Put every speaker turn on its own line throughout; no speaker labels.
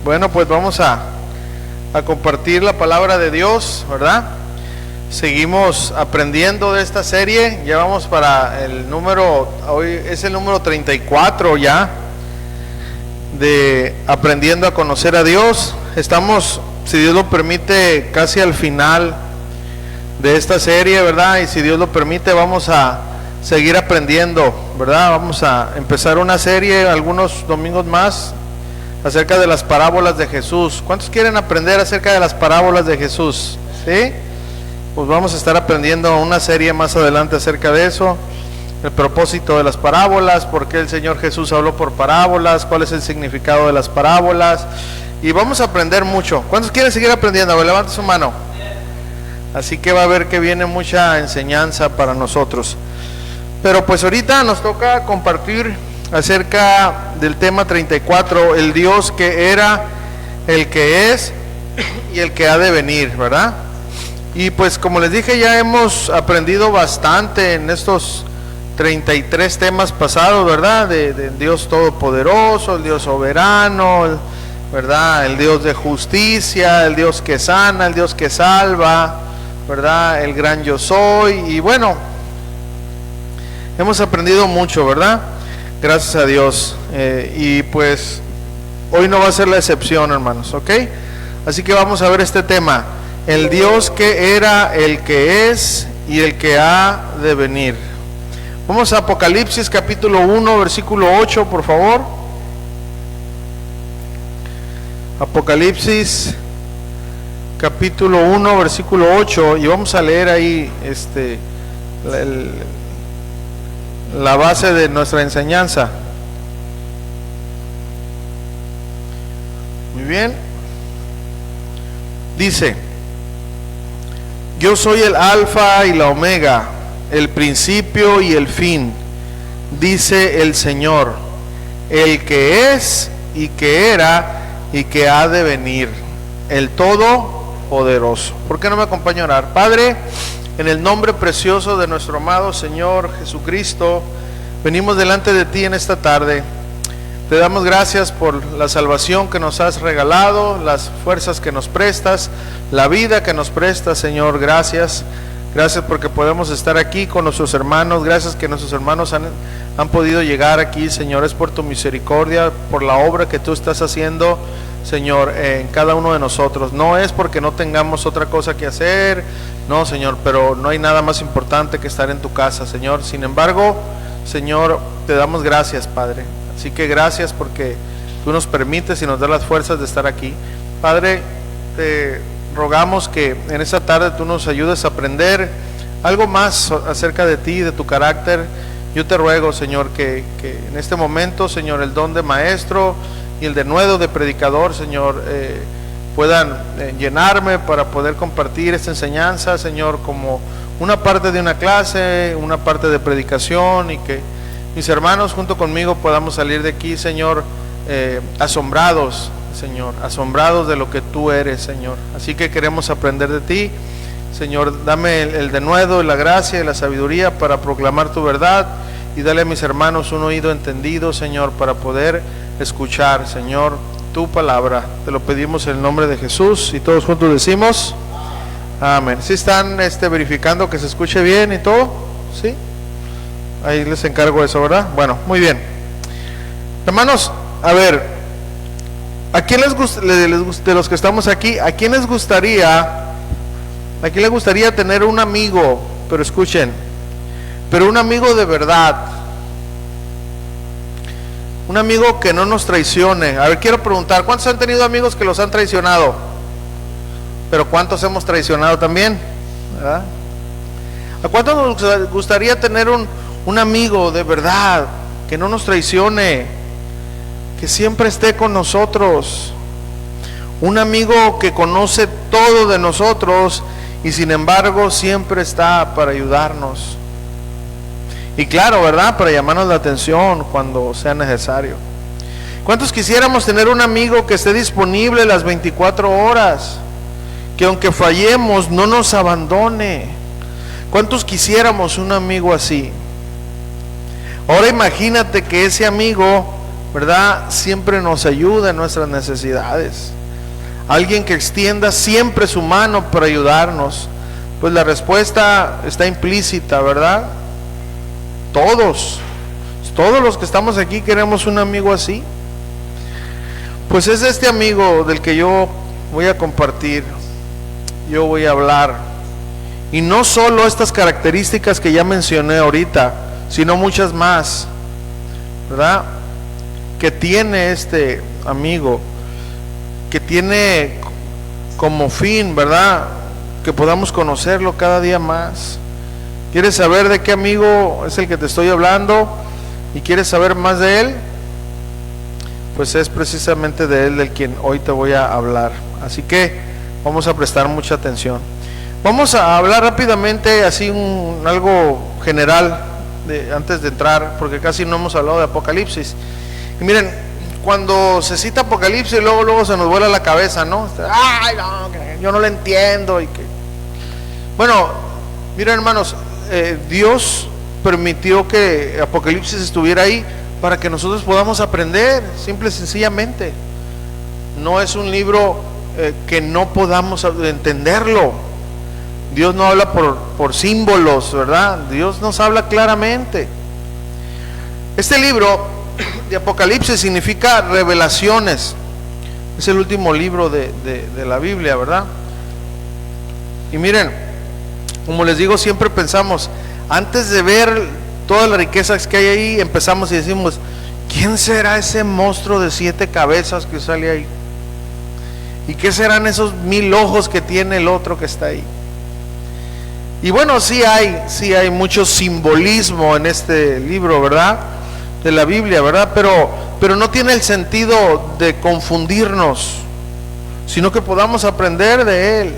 Bueno, pues vamos a compartir la palabra de Dios, ¿verdad? Seguimos aprendiendo de esta serie. Ya vamos para el número, hoy es el número 34 ya, de aprendiendo a conocer a Dios. Estamos, si Dios lo permite, casi al final de esta serie, ¿verdad? Y si Dios lo permite, vamos a seguir aprendiendo, ¿verdad? Vamos a empezar una serie, algunos domingos más, acerca de las parábolas de Jesús. ¿Cuántos quieren aprender acerca de las parábolas de Jesús? ¿Sí? Pues vamos a estar aprendiendo una serie más adelante acerca de eso, el propósito de las parábolas, por qué el Señor Jesús habló por parábolas, cuál es el significado de las parábolas, y vamos a aprender mucho. ¿Cuántos quieren seguir aprendiendo? A ver, levante su mano. Así que va a ver que viene mucha enseñanza para nosotros. Pero pues ahorita nos toca compartir acerca del tema 34, el Dios que era, el que es y el que ha de venir, ¿verdad? Y pues como les dije, ya hemos aprendido bastante en estos 33 temas pasados, ¿verdad? De Dios todopoderoso, el Dios soberano, ¿verdad? El Dios de justicia, el Dios que sana, el Dios que salva, ¿verdad? El gran yo soy. Y bueno, hemos aprendido mucho, ¿verdad? Gracias a Dios. Y pues hoy no va a ser la excepción, hermanos, ¿ok? Así que vamos a ver este tema: el Dios que era, el que es y el que ha de venir. Vamos a Apocalipsis capítulo 1, versículo 8, por favor. Apocalipsis capítulo 1, versículo 8, y vamos a leer ahí la base de nuestra enseñanza. Muy bien. Dice: yo soy el alfa y la omega, el principio y el fin, dice el Señor, el que es y que era y que ha de venir, el todopoderoso. ¿Por qué no me acompaña a orar? Padre, en el nombre precioso de nuestro amado Señor Jesucristo, venimos delante de ti en esta tarde. Te damos gracias por la salvación que nos has regalado, las fuerzas que nos prestas, la vida que nos prestas, Señor. Gracias. Gracias porque podemos estar aquí con nuestros hermanos. Gracias que nuestros hermanos han podido llegar aquí, Señor. Es por tu misericordia, por la obra que tú estás haciendo, Señor, en cada uno de nosotros. No es porque no tengamos otra cosa que hacer, no, Señor, pero no hay nada más importante que estar en tu casa, Señor. Sin embargo, Señor, te damos gracias, Padre. Así que gracias porque tú nos permites y nos das las fuerzas de estar aquí. Padre, te rogamos que en esta tarde tú nos ayudes a aprender algo más acerca de ti, de tu carácter. Yo te ruego, Señor, que en este momento, Señor, el don de maestro y el denuedo de predicador, Señor, puedan llenarme para poder compartir esta enseñanza, Señor, como una parte de una clase, una parte de predicación, y que mis hermanos junto conmigo podamos salir de aquí, Señor, asombrados, Señor, asombrados de lo que tú eres, Señor. Así que queremos aprender de ti, Señor. Dame el denuedo y la gracia y la sabiduría para proclamar tu verdad, y dale a mis hermanos un oído entendido, Señor, para poder escuchar, Señor, tu palabra. Te lo pedimos en el nombre de Jesús, y todos juntos decimos amén. ¿Sí están verificando que se escuche bien y todo? ¿Sí? Ahí les encargo eso, ¿verdad? Bueno, muy bien. Hermanos, a ver, ¿a quién les gusta, de los que estamos aquí, a quién les gustaría tener un amigo? Pero escuchen, pero un amigo de verdad, un amigo que no nos traicione. A ver, quiero preguntar, ¿cuántos han tenido amigos que los han traicionado? Pero ¿cuántos hemos traicionado también? ¿Verdad? ¿A cuántos nos gustaría tener un amigo de verdad, que no nos traicione, que siempre esté con nosotros? Un amigo que conoce todo de nosotros y sin embargo siempre está para ayudarnos. Y claro, ¿verdad? Para llamarnos la atención cuando sea necesario. ¿Cuántos quisiéramos tener un amigo que esté disponible las 24 horas? Que aunque fallemos no nos abandone. ¿Cuántos quisiéramos un amigo así? Ahora imagínate que ese amigo, ¿verdad?, siempre nos ayuda en nuestras necesidades. Alguien que extienda siempre su mano para ayudarnos. Pues la respuesta está implícita, ¿verdad? Todos los que estamos aquí queremos un amigo así. Pues es este amigo del que yo voy a compartir, yo voy a hablar. Y no solo estas características que ya mencioné ahorita, sino muchas más, ¿verdad?, que tiene este amigo, que tiene como fin, ¿verdad?, que podamos conocerlo cada día más. ¿Quieres saber de qué amigo es el que te estoy hablando y quieres saber más de él? Pues es precisamente de él del quien hoy te voy a hablar. Así que vamos a prestar mucha atención. Vamos a hablar rápidamente así algo general antes de entrar, porque casi no hemos hablado de Apocalipsis. Y miren, cuando se cita Apocalipsis, luego se nos vuela la cabeza, ¿no? Ay, no, yo no lo entiendo. Bueno, miren, hermanos, Dios permitió que Apocalipsis estuviera ahí para que nosotros podamos aprender, simple y sencillamente. No es un libro que no podamos entenderlo. Dios no habla por símbolos, ¿verdad? Dios nos habla claramente. Este libro de Apocalipsis significa revelaciones. Es el último libro de la Biblia, ¿verdad? Y miren, como les digo, siempre pensamos, antes de ver todas las riquezas que hay ahí, empezamos y decimos, ¿quién será ese monstruo de 7 cabezas que sale ahí? ¿Y qué serán esos 1000 ojos que tiene el otro que está ahí? Y bueno, sí hay mucho simbolismo en este libro, ¿verdad?, de la Biblia, ¿verdad? Pero no tiene el sentido de confundirnos, sino que podamos aprender de él.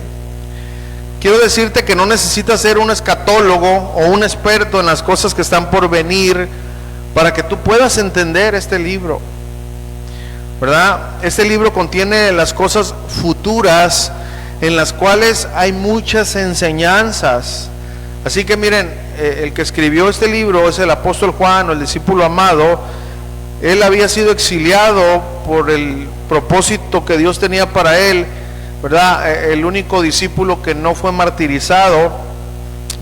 Quiero decirte que no necesitas ser un escatólogo o un experto en las cosas que están por venir para que tú puedas entender este libro, ¿verdad? Este libro contiene las cosas futuras en las cuales hay muchas enseñanzas. Así que miren, el que escribió este libro es el apóstol Juan, o el discípulo amado. Él había sido exiliado por el propósito que Dios tenía para él, ¿verdad? El único discípulo que no fue martirizado,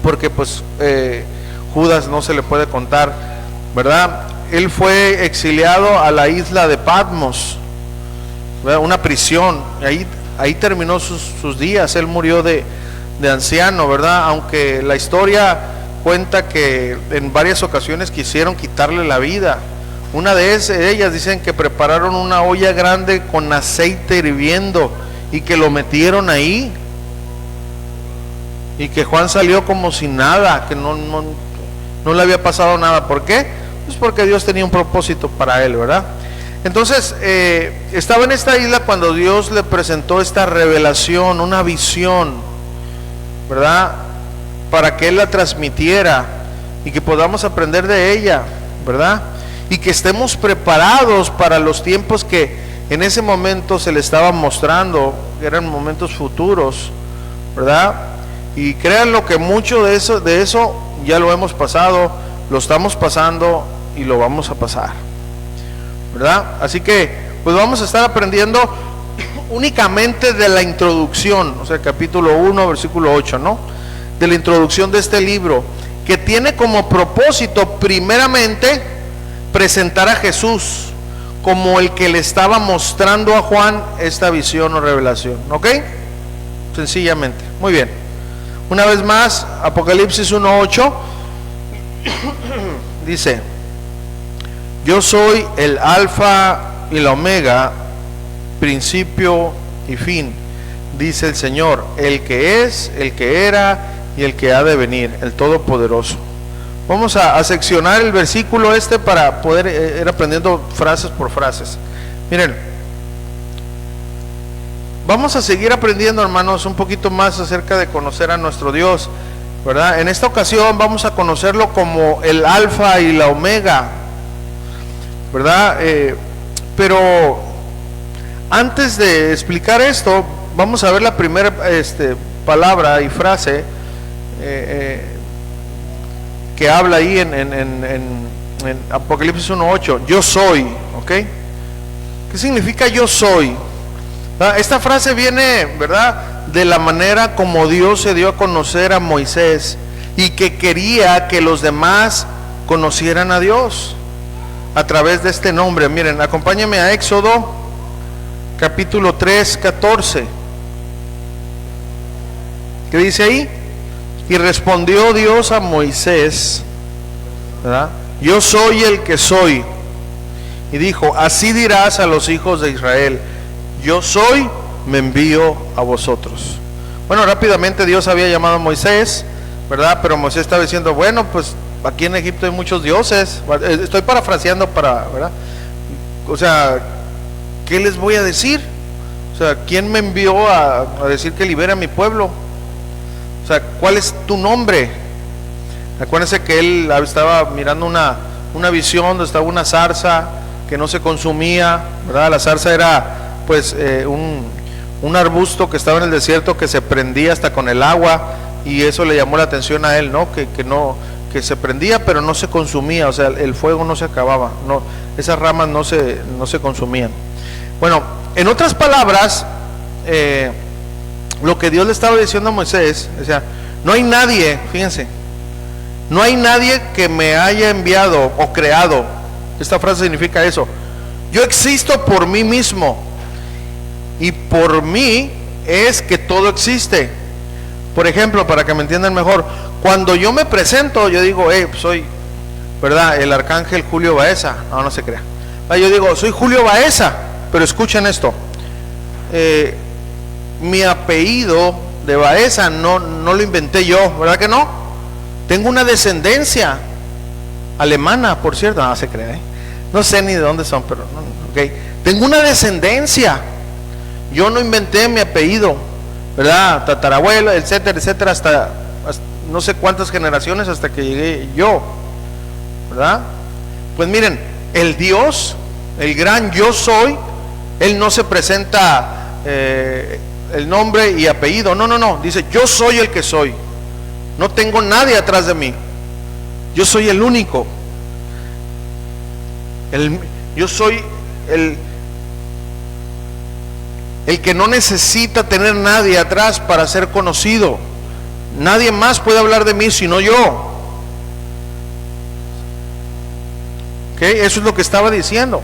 porque pues Judas no se le puede contar, ¿verdad? Él fue exiliado a la isla de Patmos, ¿verdad?, una prisión. Ahí terminó sus días. Él murió de anciano, ¿verdad? Aunque la historia cuenta que en varias ocasiones quisieron quitarle la vida. Una de ellas dicen que prepararon una olla grande con aceite hirviendo y que lo metieron ahí, y que Juan salió como si nada, que no le había pasado nada. ¿Por qué? Pues porque Dios tenía un propósito para él, ¿verdad? Entonces estaba en esta isla cuando Dios le presentó esta revelación, una visión, ¿verdad?, para que él la transmitiera y que podamos aprender de ella, ¿verdad?, y que estemos preparados para los tiempos que en ese momento se le estaban mostrando, que eran momentos futuros, ¿verdad? Y créanlo que mucho de eso ya lo hemos pasado, lo estamos pasando y lo vamos a pasar, ¿verdad? Así que pues vamos a estar aprendiendo únicamente de la introducción, o sea, capítulo 1, versículo 8, ¿no?, de la introducción de este libro, que tiene como propósito primeramente presentar a Jesús como el que le estaba mostrando a Juan esta visión o revelación, ¿ok? Sencillamente. Muy bien. Una vez más, Apocalipsis 1:8 dice: yo soy el alfa y la omega, principio y fin, dice el Señor, el que es, el que era y el que ha de venir, el Todopoderoso. Vamos a seccionar el versículo para poder ir aprendiendo frases por frases. Miren, vamos a seguir aprendiendo, hermanos, un poquito más acerca de conocer a nuestro Dios, ¿verdad? En esta ocasión vamos a conocerlo como el alfa y la omega, ¿verdad? Pero antes de explicar esto, vamos a ver la primera palabra y frase que habla ahí en Apocalipsis 1:8. Yo soy, ¿ok? ¿ok? ¿Qué significa yo soy? Esta frase viene, ¿verdad?, de la manera como Dios se dio a conocer a Moisés y que quería que los demás conocieran a Dios a través de este nombre. Miren, acompáñenme a Éxodo capítulo 3, 14. ¿Qué dice ahí? Y respondió Dios a Moisés, ¿verdad? Yo soy el que soy. Y dijo, así dirás a los hijos de Israel, yo soy, me envío a vosotros. Bueno, rápidamente Dios había llamado a Moisés, ¿verdad? Pero Moisés estaba diciendo, bueno, pues aquí en Egipto hay muchos dioses. Estoy parafraseando ¿verdad? O sea, ¿qué les voy a decir? O sea, ¿quién me envió a decir que libere a mi pueblo? O sea, ¿cuál es tu nombre? Acuérdense que él estaba mirando una visión donde estaba una zarza que no se consumía, ¿verdad? La zarza era pues un arbusto que estaba en el desierto que se prendía hasta con el agua, y eso le llamó la atención a él, ¿no? Que se prendía pero no se consumía, o sea, el fuego no se acababa, no, esas ramas no se consumían. Bueno, en otras palabras, lo que Dios le estaba diciendo a Moisés, o sea, no hay nadie, fíjense, no hay nadie que me haya enviado o creado. Esta frase significa eso. Yo existo por mí mismo, y por mí es que todo existe. Por ejemplo, para que me entiendan mejor, cuando yo me presento, yo digo, soy, ¿verdad?, el arcángel Julio Baeza. No se crea. Yo digo, soy Julio Baeza, pero escuchen esto. Mi apellido de Baeza no lo inventé yo, ¿verdad que no? Tengo una descendencia alemana, por cierto. No se crea, no sé ni de dónde son, pero okay. Tengo una descendencia. Yo no inventé mi apellido, ¿verdad? Tatarabuelo, etcétera, etcétera, hasta no sé cuántas generaciones hasta que llegué yo, ¿verdad? Pues miren, el Dios, el gran yo soy, Él no se presenta el nombre y apellido, no, dice, yo soy el que soy. No tengo nadie atrás de mí. Yo soy el único. Yo soy el que no necesita tener nadie atrás para ser conocido. Nadie más puede hablar de mí sino yo. ¿Okay? Eso es lo que estaba diciendo.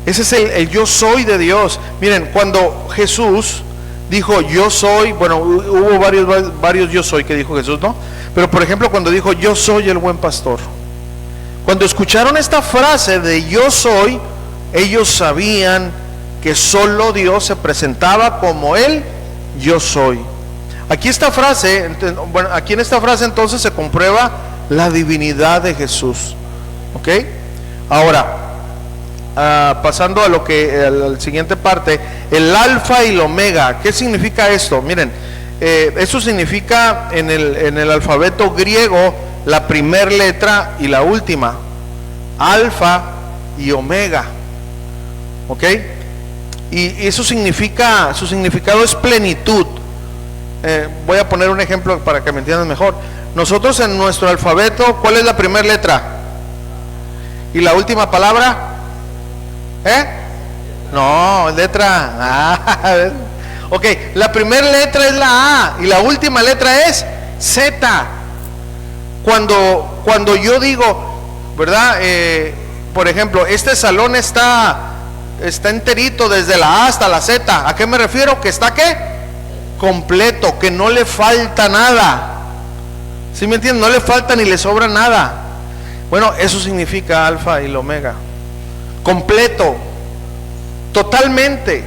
Ese es el yo soy de Dios. Miren, cuando Jesús dijo yo soy, bueno, hubo varios yo soy que dijo Jesús, ¿no? Pero por ejemplo, cuando dijo yo soy el buen pastor, cuando escucharon esta frase de yo soy, ellos sabían que solo Dios se presentaba como el yo soy. Aquí en esta frase entonces se comprueba la divinidad de Jesús. ¿Ok? Ahora, pasando a la siguiente parte, el alfa y el omega. ¿Qué significa esto? Miren, eso significa en el alfabeto griego la primera letra y la última, alfa y omega. ¿Ok? Y eso significa, su significado es plenitud. Voy a poner un ejemplo para que me entiendan mejor. Nosotros en nuestro alfabeto, ¿cuál es la primera letra? ¿Y la última palabra? No, letra A. Ok, la primera letra es la A y la última letra es Z. Cuando yo digo, ¿verdad? Por ejemplo, este salón está enterito desde la A hasta la Z. ¿A qué me refiero? Que está ¿qué? Completo, que no le falta nada. ¿Sí me entienden? No le falta ni le sobra nada. Bueno, eso significa alfa y el omega. Completo, totalmente,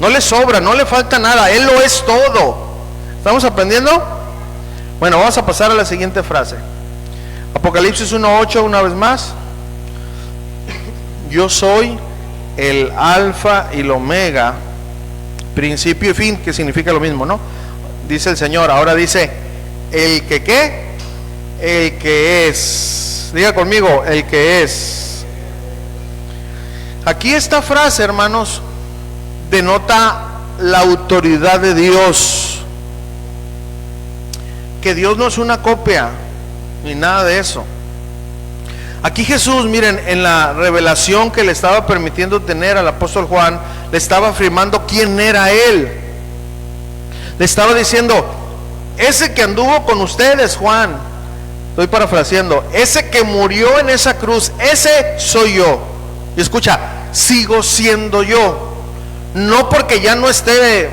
no le sobra, no le falta nada, Él lo es todo. ¿Estamos aprendiendo? Bueno, vamos a pasar a la siguiente frase. Apocalipsis 1:8, una vez más. Yo soy el alfa y el omega, principio y fin, que significa lo mismo, ¿no? Dice el Señor. Ahora dice, el que ¿qué? El que es. Diga conmigo, el que es. Aquí esta frase, hermanos, denota la autoridad de Dios. Que Dios no es una copia, ni nada de eso. Aquí Jesús, miren, en la revelación que le estaba permitiendo tener al apóstol Juan, le estaba afirmando quién era él. Le estaba diciendo: ese que anduvo con ustedes, Juan, estoy parafraseando, ese que murió en esa cruz, ese soy yo. Y escucha, sigo siendo yo. No porque ya no esté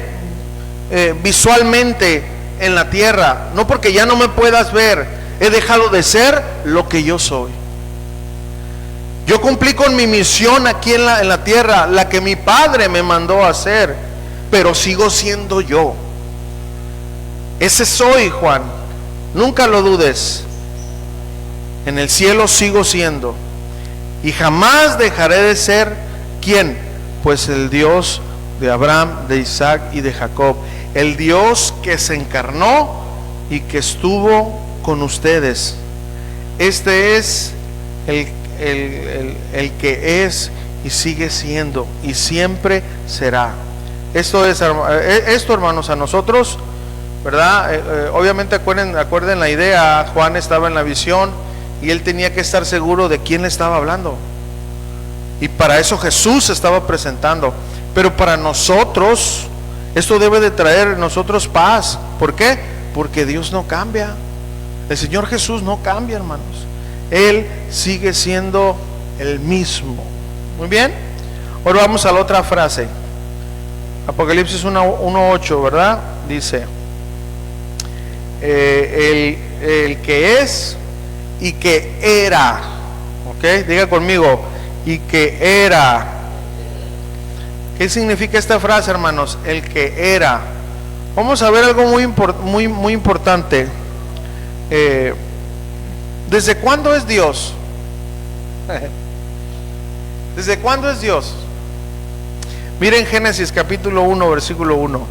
visualmente en la tierra, no porque ya no me puedas ver, he dejado de ser lo que yo soy. Yo cumplí con mi misión aquí en la tierra, la que mi Padre me mandó a hacer, pero sigo siendo yo. Ese soy, Juan, nunca lo dudes. En el cielo sigo siendo, y jamás dejaré de ser, ¿quién? Pues el Dios de Abraham, de Isaac y de Jacob, el Dios que se encarnó y que estuvo con ustedes. Este es el que es y sigue siendo y siempre será. Esto es, hermanos, a nosotros, ¿verdad? Obviamente acuerden la idea. Juan estaba en la visión y él tenía que estar seguro de quién le estaba hablando, y para eso Jesús se estaba presentando. Pero para nosotros esto debe de traer a nosotros paz. ¿Por qué? Porque Dios no cambia. El Señor Jesús no cambia, hermanos. Él sigue siendo el mismo. Muy bien. Ahora vamos a la otra frase. Apocalipsis 1:8, ¿verdad? Dice: el que es y que era. ¿Ok? Diga conmigo: y que era. ¿Qué significa esta frase, hermanos? El que era. Vamos a ver algo muy importante. ¿Desde cuándo es Dios? ¿Desde cuándo es Dios? Miren Génesis capítulo 1, versículo 1.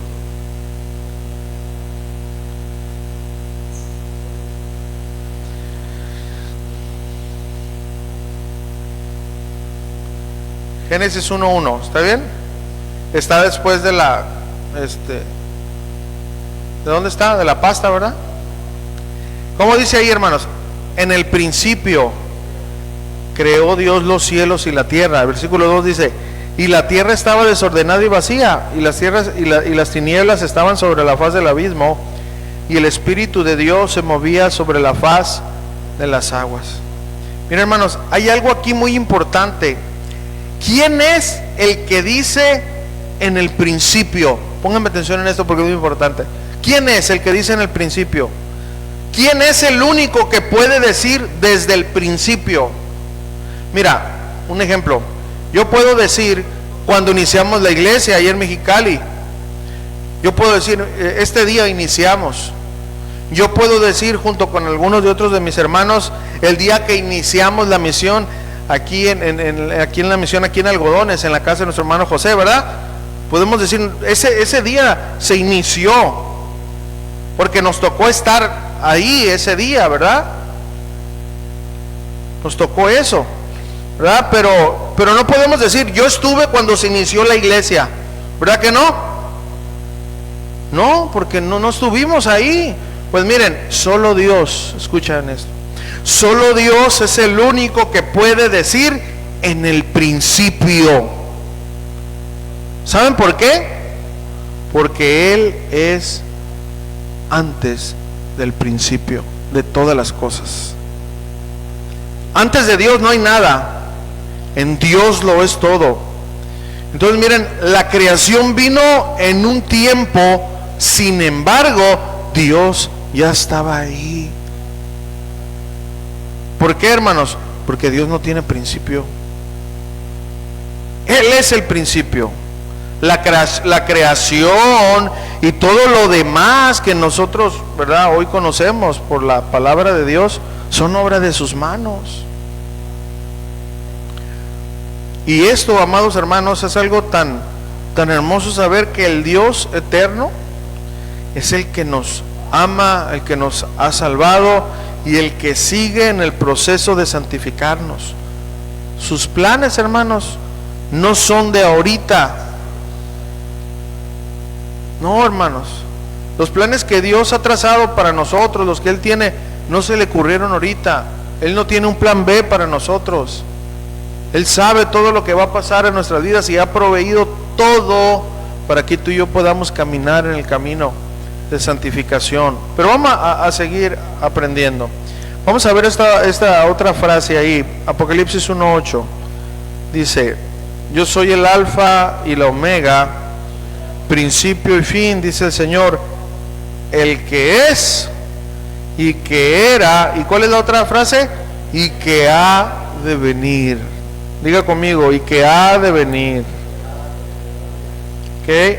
Génesis 1:1, ¿está bien? Está después de la ¿de dónde está? De la pasta, ¿verdad? ¿Cómo dice ahí, hermanos? En el principio creó Dios los cielos y la tierra. El versículo 2 dice: y la tierra estaba desordenada y vacía, y las tinieblas estaban sobre la faz del abismo, y el Espíritu de Dios se movía sobre la faz de las aguas. Miren, hermanos, hay algo aquí muy importante. ¿Quién es el que dice en el principio? Pónganme atención en esto porque es muy importante. ¿Quién es el que dice en el principio? ¿Quién es el único que puede decir desde el principio? Mira, un ejemplo. Yo puedo decir, cuando iniciamos la iglesia ayer en Mexicali, yo puedo decir, este día iniciamos. Yo puedo decir, junto con algunos de otros de mis hermanos, el día que iniciamos la misión aquí en la misión, aquí en Algodones, en la casa de nuestro hermano José, ¿verdad? Podemos decir, ese día se inició, porque nos tocó estar ahí ese día, ¿verdad? Nos tocó eso, ¿verdad? Pero no podemos decir, yo estuve cuando se inició la iglesia, ¿verdad que no? No, porque no estuvimos ahí. Pues miren, solo Dios, escuchen esto, solo Dios es el único que puede decir en el principio. ¿Saben por qué? Porque Él es antes del principio de todas las cosas. Antes de Dios no hay nada, en Dios lo es todo. Entonces miren, la creación vino en un tiempo, sin embargo, Dios ya estaba ahí. ¿Por qué, hermanos? Porque Dios no tiene principio. Él es el principio. La creación y todo lo demás que nosotros, ¿verdad?, hoy conocemos por la palabra de Dios, son obra de sus manos. Y esto, amados hermanos, es algo tan hermoso saber que el Dios eterno es el que nos ama, el que nos ha salvado y el que sigue en el proceso de santificarnos. Sus planes, hermanos, no son de ahorita. No, hermanos, los planes que Dios ha trazado para nosotros, los que Él tiene, no se le ocurrieron ahorita. Él no tiene un plan B para nosotros. Él sabe todo lo que va a pasar en nuestras vidas y ha proveído todo para que tú y yo podamos caminar en el camino de santificación. Pero vamos a seguir aprendiendo. Vamos a ver esta otra frase ahí, Apocalipsis 1:8. Dice: yo soy el alfa y la omega, principio y fin, dice el Señor, el que es y que era. ¿Y cuál es la otra frase? Y que ha de venir. Diga conmigo, y que ha de venir. ¿Ok?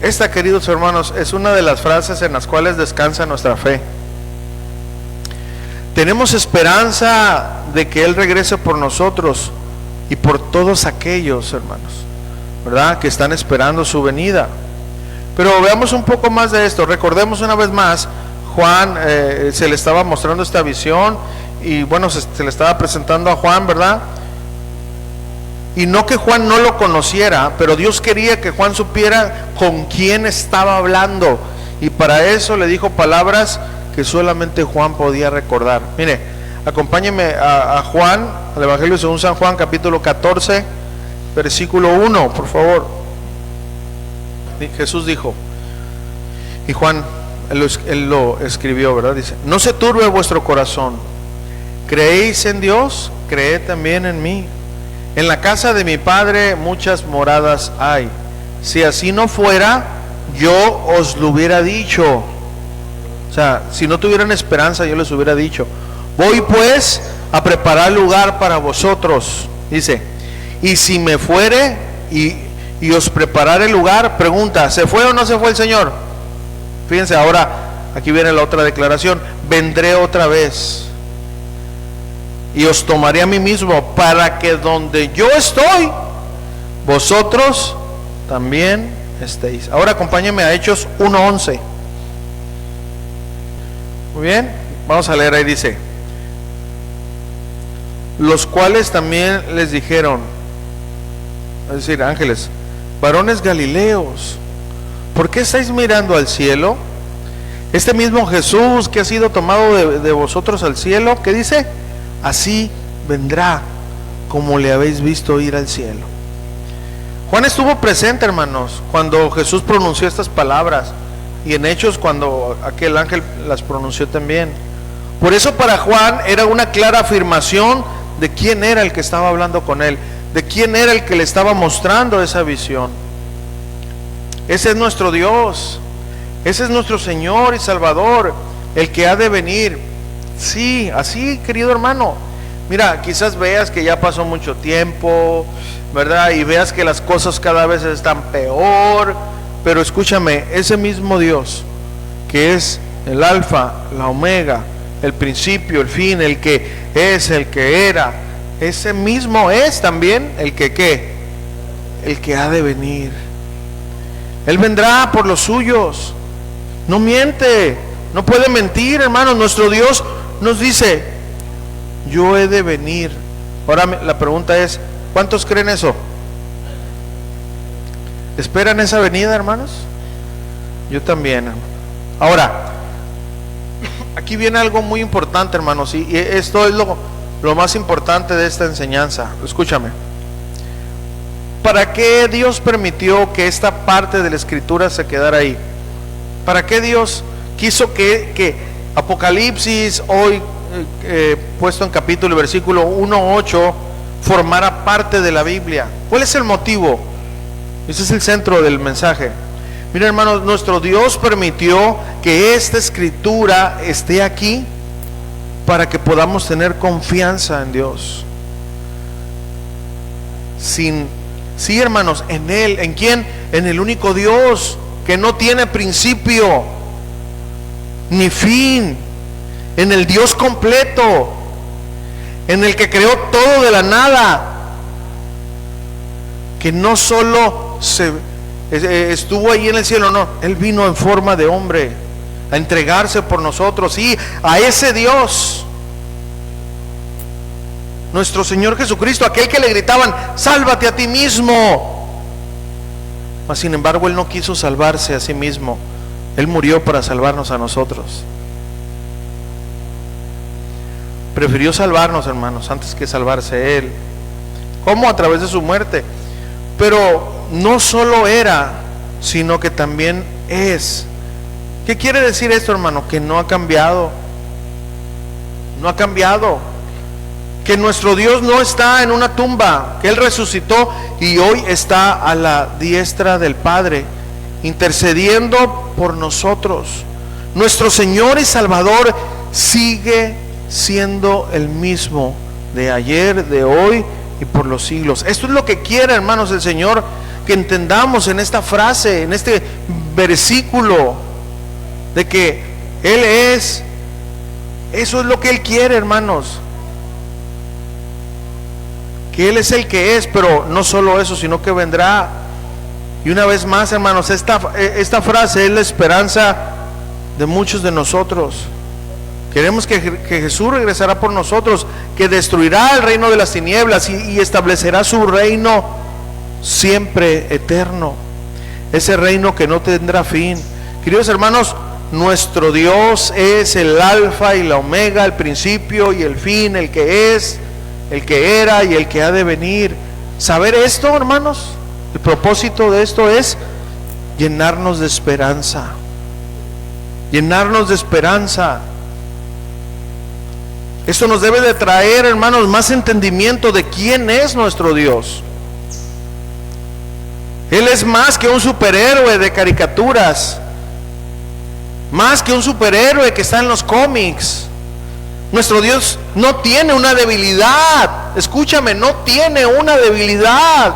Esta, queridos hermanos, es una de las frases en las cuales descansa nuestra fe. Tenemos esperanza de que Él regrese por nosotros y por todos aquellos, hermanos, ¿verdad?, que están esperando su venida. Pero veamos un poco más de esto. Recordemos una vez más, Juan se le estaba mostrando esta visión y bueno, se le estaba presentando a Juan, ¿verdad? Y no que Juan no lo conociera, pero Dios quería que Juan supiera con quién estaba hablando, y para eso le dijo palabras que solamente Juan podía recordar. Mire, acompáñeme a Juan, al Evangelio según San Juan, capítulo 14, versículo 1, por favor. Jesús dijo, y Juan, él lo escribió, ¿verdad? Dice: no se turbe vuestro corazón, creéis en Dios, creed también en mí. En la casa de mi Padre muchas moradas hay. Si así no fuera, yo os lo hubiera dicho. O sea, si no tuvieran esperanza, yo les hubiera dicho: voy pues a preparar lugar para vosotros. Dice: y si me fuere y os prepararé lugar. Pregunta: ¿se fue o no se fue el Señor? Fíjense, ahora aquí viene la otra declaración: vendré otra vez y os tomaré a mí mismo, para que donde yo estoy, vosotros también estéis. Ahora acompáñenme a Hechos 1:11. Muy bien, vamos a leer ahí. Dice: los cuales también les dijeron, es decir, ángeles, varones galileos, ¿por qué estáis mirando al cielo? Este mismo Jesús que ha sido tomado de vosotros al cielo, ¿qué dice? Así vendrá como le habéis visto ir al cielo. Juan estuvo presente, hermanos, cuando Jesús pronunció estas palabras, y en Hechos cuando aquel ángel las pronunció también. Por eso para Juan era una clara afirmación de quién era el que estaba hablando con él, de quién era el que le estaba mostrando esa visión. Ese es nuestro Dios, ese es nuestro Señor y Salvador, el que ha de venir. Sí, así, querido hermano. Mira, quizás veas que ya pasó mucho tiempo, ¿verdad? Y veas que las cosas cada vez están peor. Pero escúchame, ese mismo Dios, que es el alfa, la omega, el principio, el fin, el que es, el que era, ese mismo es también el que ¿qué? El que ha de venir. Él vendrá por los suyos. No miente, no puede mentir, hermanos. Nuestro Dios nos dice: yo he de venir. Ahora la pregunta es: ¿cuántos creen eso? ¿Esperan esa venida, hermanos? Yo también. Ahora, aquí viene algo muy importante, hermanos, y esto es lo más importante de esta enseñanza. Escúchame. ¿Para qué Dios permitió que esta parte de la Escritura se quedara ahí? ¿Para qué Dios quiso que Apocalipsis, hoy puesto en capítulo y versículo 1:8, formara parte de la Biblia? ¿Cuál es el motivo? Ese es el centro del mensaje. Mira, hermanos, nuestro Dios permitió que esta Escritura esté aquí para que podamos tener confianza en Dios. Sí, hermanos, en Él. ¿En quién? En el único Dios que no tiene principio ni fin, en el Dios completo, en el que creó todo de la nada, que no solo estuvo ahí en el cielo, no, Él vino en forma de hombre a entregarse por nosotros. Y a ese Dios, nuestro Señor Jesucristo, aquel que le gritaban: sálvate a ti mismo. Mas sin embargo Él no quiso salvarse a sí mismo, Él murió para salvarnos a nosotros. Prefirió salvarnos, hermanos, antes que salvarse Él. ¿Cómo? A través de su muerte. Pero no solo era, sino que también es. ¿Qué quiere decir esto, hermano? Que no ha cambiado. No ha cambiado. Que nuestro Dios no está en una tumba, que Él resucitó y hoy está a la diestra del Padre, intercediendo por nosotros. Nuestro Señor y Salvador sigue siendo el mismo de ayer, de hoy y por los siglos. Esto es lo que quiere, hermanos, el Señor que entendamos en esta frase, en este versículo, de que Él es. Eso es lo que Él quiere, hermanos, que Él es el que es. Pero no solo eso, sino que vendrá. Y una vez más, hermanos, esta frase es la esperanza de muchos de nosotros. Queremos que Jesús regresará por nosotros, que destruirá el reino de las tinieblas y establecerá su reino siempre eterno, ese reino que no tendrá fin. Queridos hermanos, nuestro Dios es el alfa y la omega, el principio y el fin, el que es, el que era y el que ha de venir. Saber esto, hermanos, el propósito de esto es llenarnos de esperanza. Llenarnos de esperanza. Esto nos debe de traer, hermanos, más entendimiento de quién es nuestro Dios. Él es más que un superhéroe de caricaturas, más que un superhéroe que está en los cómics. Nuestro Dios no tiene una debilidad. Escúchame, no tiene una debilidad,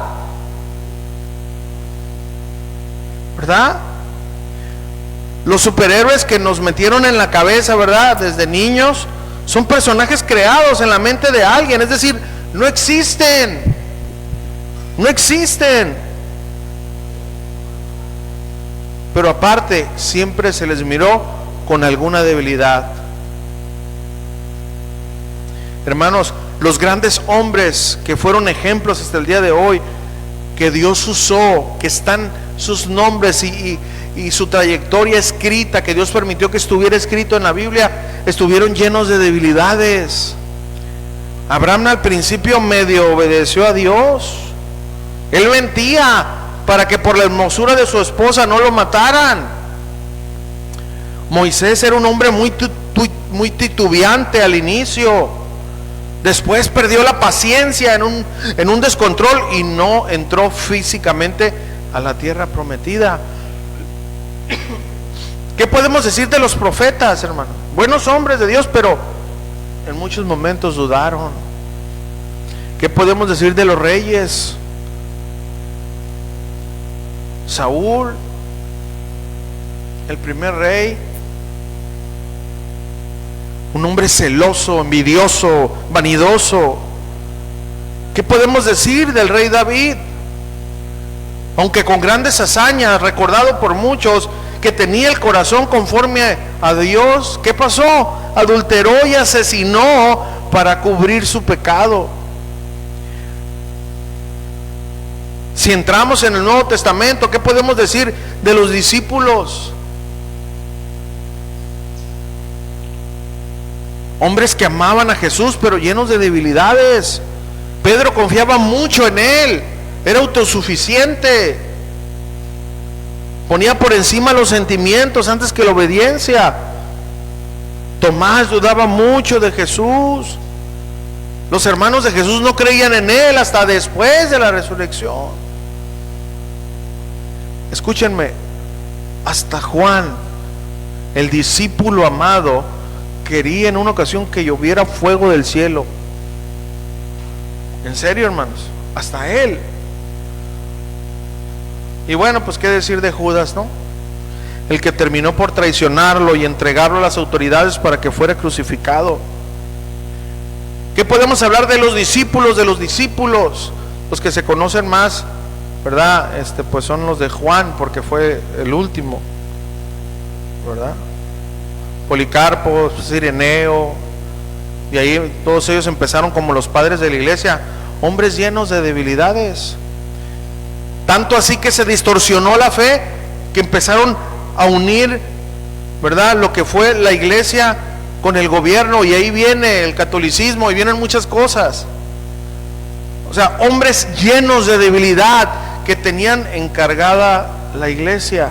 ¿verdad? Los superhéroes que nos metieron en la cabeza, ¿verdad?, desde niños, son personajes creados en la mente de alguien. Es decir, no existen. No existen. Pero aparte, siempre se les miró con alguna debilidad. Hermanos, los grandes hombres que fueron ejemplos hasta el día de hoy, que Dios usó, que están sus nombres y su trayectoria escrita, que Dios permitió que estuviera escrito en la Biblia, estuvieron llenos de debilidades. Abraham al principio medio obedeció a Dios. Él mentía para que por la hermosura de su esposa no lo mataran. Moisés era un hombre muy titubeante al inicio. Después perdió la paciencia en un descontrol y no entró físicamente a la tierra prometida. ¿Qué podemos decir de los profetas, hermano? Buenos hombres de Dios, pero en muchos momentos dudaron. ¿Qué podemos decir de los reyes? Saúl, el primer rey, un hombre celoso, envidioso, vanidoso. ¿Qué podemos decir del rey David? Aunque con grandes hazañas, recordado por muchos, que tenía el corazón conforme a Dios, ¿qué pasó? Adulteró y asesinó para cubrir su pecado. Si entramos en el Nuevo Testamento, ¿qué podemos decir de los discípulos? Hombres que amaban a Jesús, pero llenos de debilidades. Pedro confiaba mucho en Él, era autosuficiente, ponía por encima los sentimientos antes que la obediencia. Tomás dudaba mucho de Jesús. Los hermanos de Jesús no creían en Él hasta después de la resurrección. Escúchenme, hasta Juan, el discípulo amado, quería en una ocasión que lloviera fuego del cielo. En serio, hermanos, hasta él. Y bueno, pues qué decir de Judas, ¿no? El que terminó por traicionarlo y entregarlo a las autoridades para que fuera crucificado. ¿Qué podemos hablar de los discípulos? Los que se conocen más, ¿verdad? Pues son los de Juan, porque fue el último, ¿verdad? Policarpo, Cireneo, y ahí todos ellos empezaron como los padres de la iglesia, hombres llenos de debilidades. Tanto así que se distorsionó la fe, que empezaron a unir, ¿verdad?, lo que fue la iglesia con el gobierno, y ahí viene el catolicismo y vienen muchas cosas. O sea, hombres llenos de debilidad que tenían encargada la iglesia.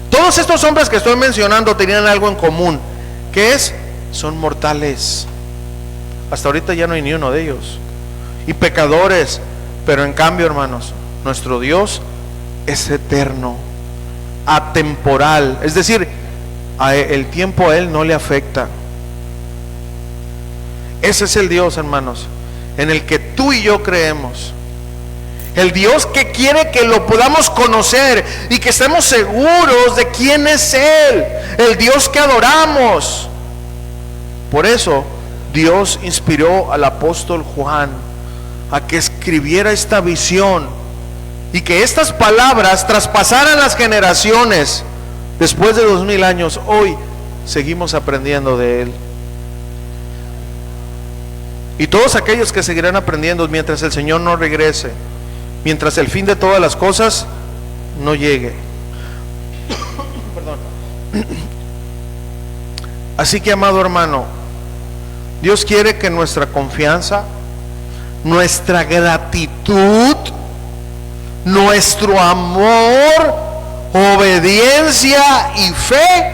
Todos estos hombres que estoy mencionando tenían algo en común, que es, son mortales. Hasta ahorita ya no hay ni uno de ellos, y pecadores. Pero en cambio, hermanos, nuestro Dios es eterno, atemporal, es decir, el tiempo a Él no le afecta. Ese es el Dios, hermanos, en el que tú y yo creemos. El Dios que quiere que lo podamos conocer y que estemos seguros de quién es Él. El Dios que adoramos. Por eso Dios inspiró al apóstol Juan a que escribiera esta visión y que estas palabras traspasaran las generaciones. Después de 2000 años, hoy seguimos aprendiendo de Él. Y todos aquellos que seguirán aprendiendo mientras el Señor no regrese, mientras el fin de todas las cosas no llegue. Perdón. Así que, amado hermano, Dios quiere que nuestra confianza, nuestra gratitud, nuestro amor, obediencia y fe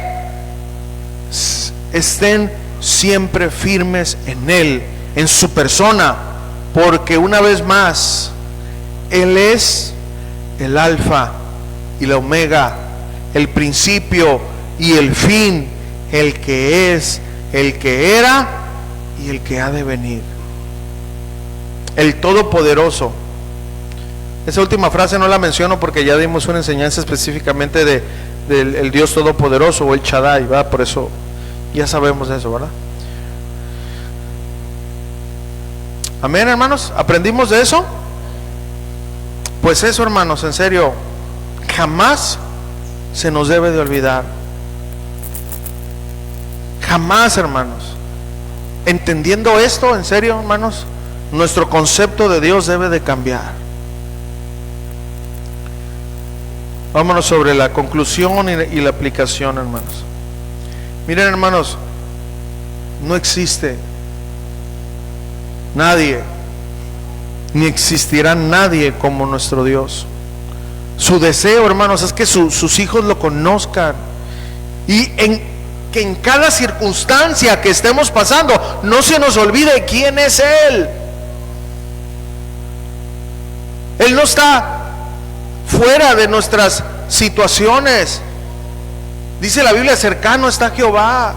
estén siempre firmes en Él, en su persona, porque una vez más Él es el alfa y la omega, el principio y el fin, el que es, el que era y el que ha de venir, el todopoderoso. Esa última frase no la menciono porque ya dimos una enseñanza específicamente del Dios todopoderoso, o el Shaddai, ¿verdad? Por eso ya sabemos eso, ¿verdad? Amén, hermanos. ¿Aprendimos de eso? Pues eso, hermanos, en serio, jamás se nos debe de olvidar. Jamás, hermanos. Entendiendo esto, en serio, hermanos, nuestro concepto de Dios debe de cambiar. Vámonos sobre la conclusión y la aplicación, hermanos. Miren, hermanos, no existe nadie, ni existirá nadie como nuestro Dios. Su deseo, hermanos, es que sus hijos lo conozcan, y que en cada circunstancia que estemos pasando no se nos olvide quién es Él. Él no está fuera de nuestras situaciones. Dice la Biblia, cercano está Jehová.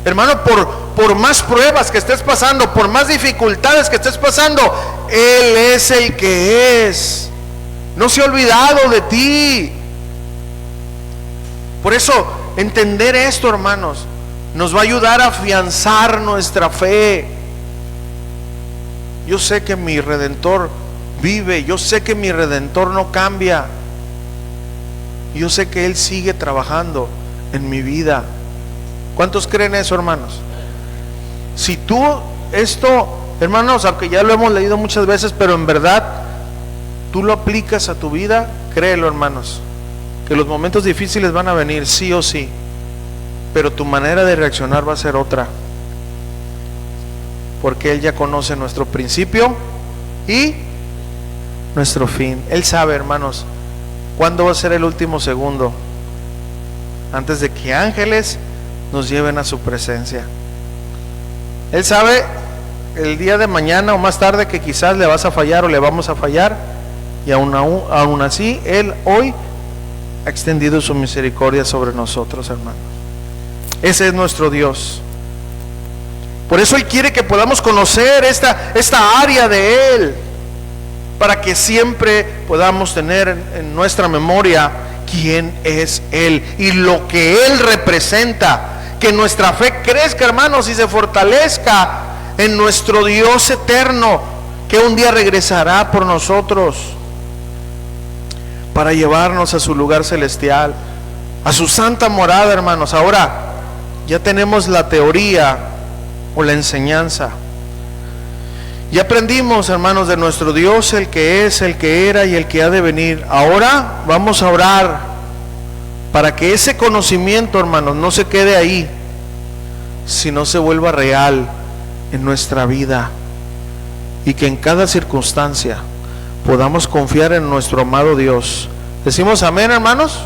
Hermano, por más pruebas que estés pasando, por más dificultades que estés pasando, Él es el que es. No se ha olvidado de ti. Por eso, entender esto, hermanos, nos va a ayudar a afianzar nuestra fe. Yo sé que mi Redentor vive, yo sé que mi Redentor no cambia, yo sé que Él sigue trabajando en mi vida. ¿Cuántos creen eso, hermanos? Si tú esto, hermanos, aunque ya lo hemos leído muchas veces, pero en verdad tú lo aplicas a tu vida, créelo, hermanos, que los momentos difíciles van a venir sí o sí, pero tu manera de reaccionar va a ser otra, porque Él ya conoce nuestro principio y nuestro fin. Él sabe, hermanos, cuándo va a ser el último segundo antes de que ángeles nos lleven a su presencia. Él sabe el día de mañana o más tarde que quizás le vas a fallar o le vamos a fallar, y aún así Él hoy ha extendido su misericordia sobre nosotros, hermanos. Ese es nuestro Dios. Por eso Él quiere que podamos conocer esta área de Él, para que siempre podamos tener en nuestra memoria quién es Él y lo que Él representa. Que nuestra fe crezca, hermanos, y se fortalezca en nuestro Dios eterno, que un día regresará por nosotros para llevarnos a su lugar celestial, a su santa morada, hermanos. Ahora ya tenemos la teoría o la enseñanza. Ya aprendimos, hermanos, de nuestro Dios, el que es, el que era y el que ha de venir. Ahora vamos a orar para que ese conocimiento, hermanos, no se quede ahí, sino se vuelva real en nuestra vida, y que en cada circunstancia podamos confiar en nuestro amado Dios. ¿Decimos amén, hermanos?